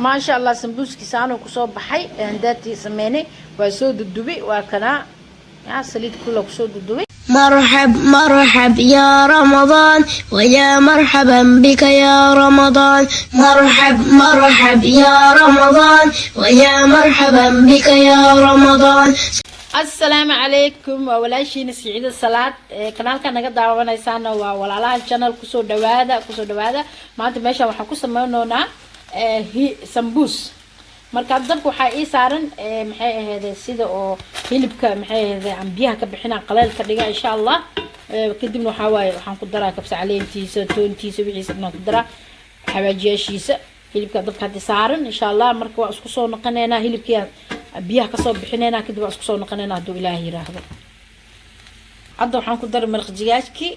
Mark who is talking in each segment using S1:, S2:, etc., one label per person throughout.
S1: ما شاء الله سمبوسكي سانو كسوب بحي عنداتي سميني وسود الدبي وكنا يا سليد كله كسود الدبي.
S2: مرحب يا رمضان ويا مرحبا بك يا رمضان. مرحب يا رمضان ويا مرحبا بك يا رمضان.
S1: السلام عليكم وولاشين سعيد الصلاة كنالكا naga daawanaysaan waa walaalaha channel kusoo dhawaada maanta meesha waxa ku sameeynaa sambuus marka dabka waxa ii saaran maxay ahayd sida oo hilibka maxay ahayd aan biyaha ka bixinaa qaleel ka dhiga insha Allah kadibna waxa waaye waxaan ku daraa kabsa caleentiisa toontiisa wixiisa inaan ku daraa xawaajiyashiisa hilibka dabka hadda saaran insha Allah marka waa isku soo noqonaynaa hilibkiya biyaha ka soo bixinayna kadib waa isku soo noqonaynaa haduu Ilaahay yiraahdo hadda waxaan ku daray maraq jigaajki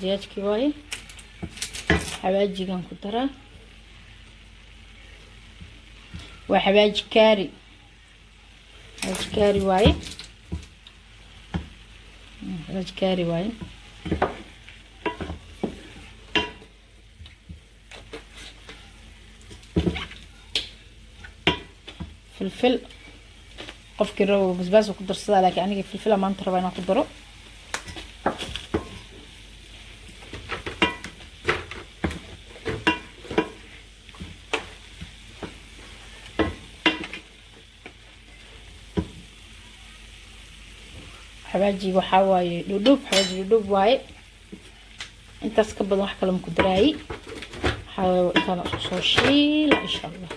S1: jigaajki waaye xawaajigan ku daraa waa xawaaji kaari waaye xawaaji kaari waaye فلفل قفكي رو بسباس وكدر صدا لكن أنا فلفل ما أنت ربنا كدره حواجي وحواي دودوب حواجي دودوب واي انت اسكبض واحد كلام كدراي حاول كان صوشيل ان شاء الله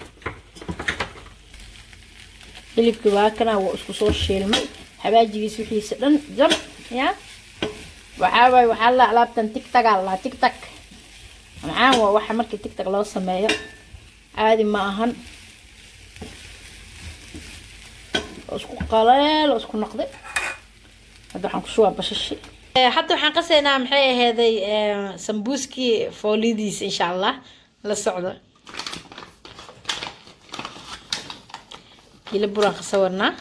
S1: hilibki waa kana waa isku soo sheelmay xabaajigiis wixiisa dhan jab ya waxa la alaabtan tiktok la tiktok macaan waa waxa markii tiktok loo sameeyo caadi ma ahan isku qaleel isku noqday hadda waxaan ku soo bashashi hadda waxaan qaseynaa maxay aheeday sambuuski foolidiis insha Allah la socdo كيلو براق صورنا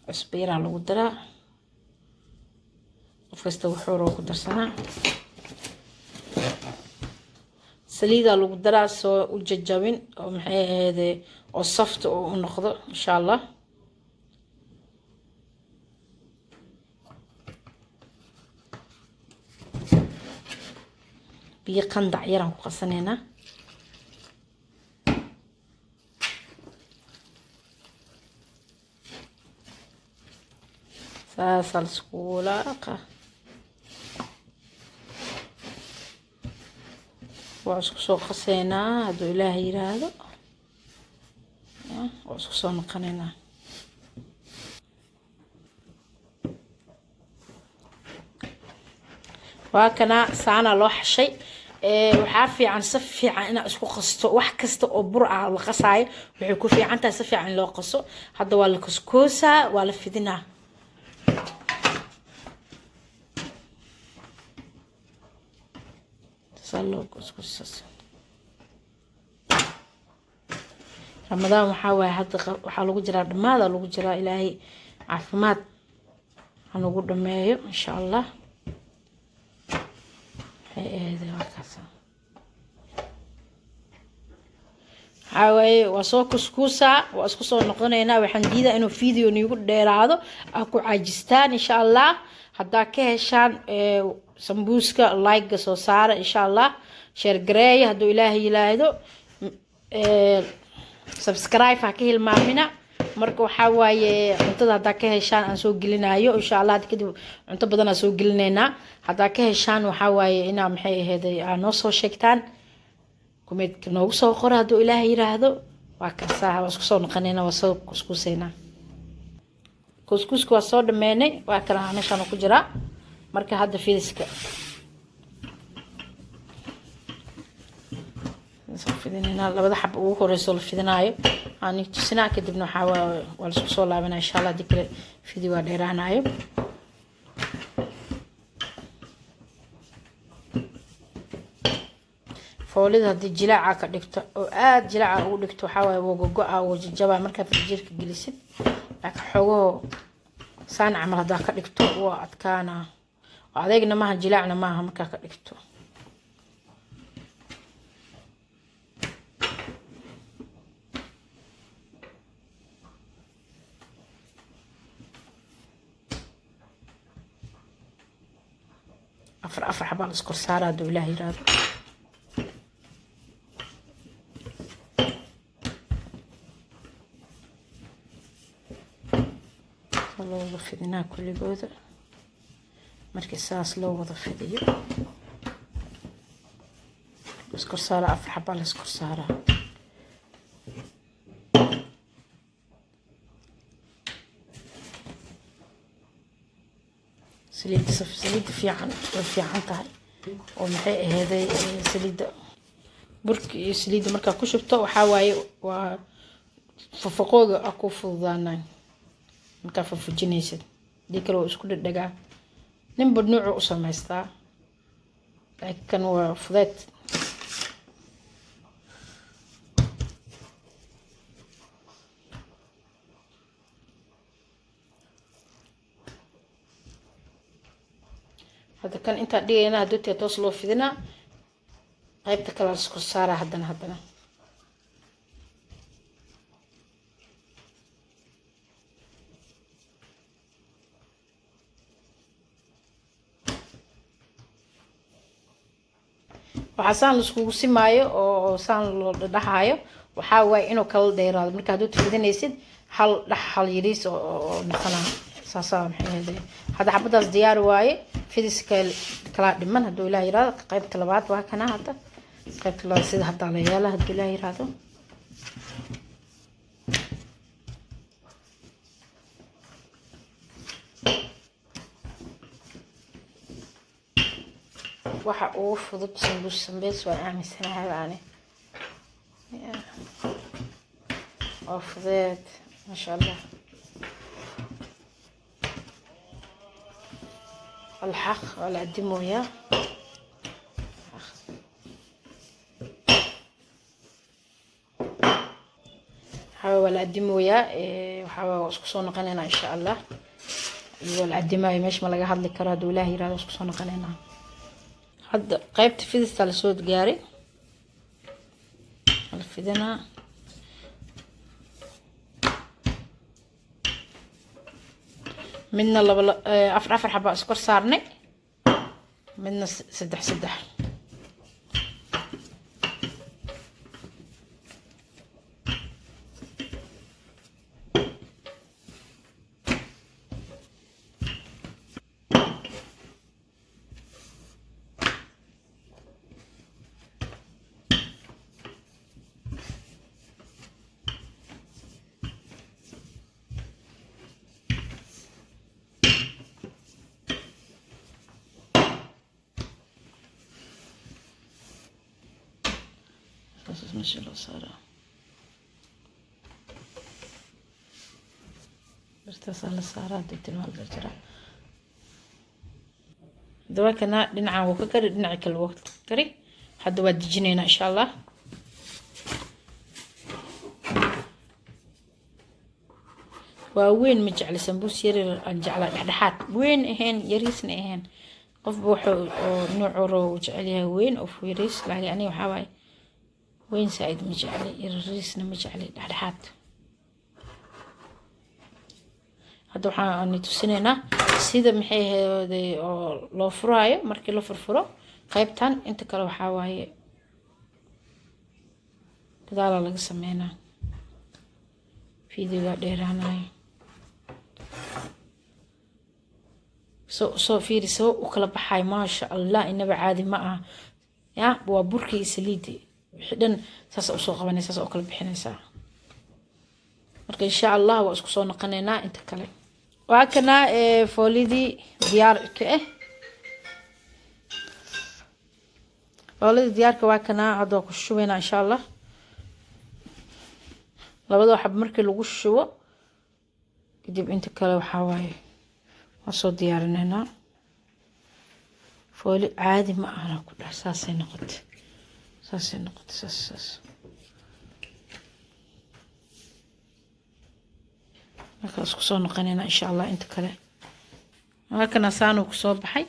S1: عصبير على القدرة وفست وحور وقدر سنة سليد على القدرة سو وججابين ومحي هذا وصفت ونخضر إن شاء الله بيقندع يران قصنينا ساسل سكولاقة وعسكو سو قصينا هادو إلهي يرادو وعسكو سو نقنينا وكنا سانا لو حشي waxaa fiican si fiican in isku qasto wax kasta oo bur ah la qasaayo waxay ku fiican tahay si fiican loo qaso hadda waa la kuskoosa waa la fidinaa salo kuskusas Ramadan waxa hadda waxa lagu jiraa dhamaada lagu jiraa Ilaahay caafimaad aan ugu dhameeyo insha Allah حاوي وصو كسكوسا واسكو نقدنينا waxaan diidaa inuu video nigu dheeraado aku caajistaan insha Allah hadaa ka heshaan sambuuska like soo saara insha Allah share gareey haduu Ilaahay ilaahdo subscribe ha ka hilmaamina marka waxa waaye cuntada hadaa ka heshaan aan soo gelinayo insha Allah kadib cunto badan aan soo gelinayna hadaa ka heshaan waxa waaye inaa maxay aheeday aan noo soo sheegtaan كوميت نوغ سو قرا دو إلهي يراهدو وكاسا واسكو نقنينا وسو كسكوسينا كسكسكو واسو دميني وكلا ميشانو كجرا marka hadda fiiska soo fidinayna labada xab ugu horeyso la fidinaayo aan tusina kadibna waxa waa la soo laabanaa insha Allah dikre fidi waa dheeraanayo foolida haddii jilaaca ka dhigto oo aada jilaaca ugu dhigto waxaa waaye wogogo-a wajajabaa markaa frijirka gelisid laakiin xogoo saan camal haddaa ka dhigto waa adkaanaa adeegna maaha jilaacna maaha markaa ka dhigto afar xabaa la iskor saaraa hadduu ilaah yiraahdo loo wada fidinaa kulligooda markii saas loo wada fidiyo iskor saaraa afar xabaa la iskor saaraa saliidda fiican way fiican tahay oo maxay aheeday saliidda burka iyo saliidda markaa ku shubto waxaa waaye waa fafaqooga ah ku fududaanay markaa fafujinaysid hadii kale waa isku dhadhagaa ninba nuucu u samaystaa laakiin kan waa fudeed هذا كان انت دي انا دوتي توصلوا فينا قيبتك كلا السكر صار هدنا waxaan la iskugu simaayo oo saan loo dhaxayo waxa way inuu kala dheeraado marka aad u fidinaysid hal yariis oo naqana saasa maxay hada xabadaas diyaar waaye fidiskal kala dhiman haduu ilaahay yiraahdo qaybta labaad waa kana hada qaybta labaad sida hada la yeelaa haduu ilaahay yiraahdo waxa uu fudud sambuus waa aaminsanahay baani oo fudud ma sha Allah الحق ولا قدمه يا حاول قدمه يا وحاول اسكسون قنينا ان شاء الله ولا قدمه مش ما لقى حد كرا دوله يرا اسكسون قنينا حد قيبت فيدس على صوت جاري الفيدنا منا afar xabaa iskor saarnay midna saddex بس مش لو صار برتصل صارت تنوال برجرة دواكنا دنعا وككر دنعا كل وقت كري حد ودي جنينا إن شاء الله وين مجعل سمبوس يري الجعل الحات وين إهين يريسنا إهين قف بوحو نوع رو جعلها وين أو يريس لا يعني وحواي وين سعيد مجعلي يريسنا مجعلي الحات هذا waxaan tusinayna sida maxay heeday oo loo furaayo markii la furfuro qaybtan inta kale waxa waaye gadaal laga sameeynaa fiidiga dheeraanay soo fiiriso u kala baxay ma sha Allah inaba caadi ma ah ya waa burkii saliidi xidhan saas u soo qabanaysa saas oo kala bixinaysa marka insha Allah waa isku soo noqonaynaa inta kale وهكذا فوليدي ديار كه فوليدي ديار كواكنا هذا كشوينا إن شاء الله لبدو حب مركي لو شو كدب أنت كلا وحواي وصو ديارنا هنا فولي عادي ما أنا كل إحساسي نقد ساس نقطة ساس markaas ku soo noqonayna insha Allah inta kale halkana saanu ku soo baxay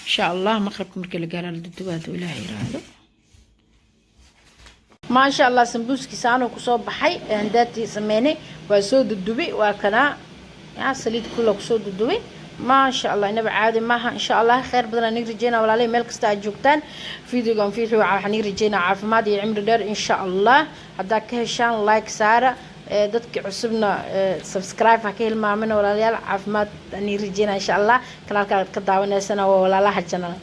S1: insha Allah maqribka markii la gaaro duduwaad Ilaahay yiraahdo ma sha Allah sambuuski saanu ku soo baxay andaati sameeyay waa soo dudubay waa kana yaa saliid kullu ku soo dudubay ما شاء الله نبي عادي معها إن شاء الله خير بدنا نرجينا ولا لي ملك استعجبتان فيديو فيه حنرجينا عارف ما دي عمر دار إن شاء الله هداك هشان لايك سارة دتك عصبنا سبسكرايب هكيل ما منا ولا لي عارف ما نرجينا إن شاء الله كلام كدعونا سنة ولا لا حجنا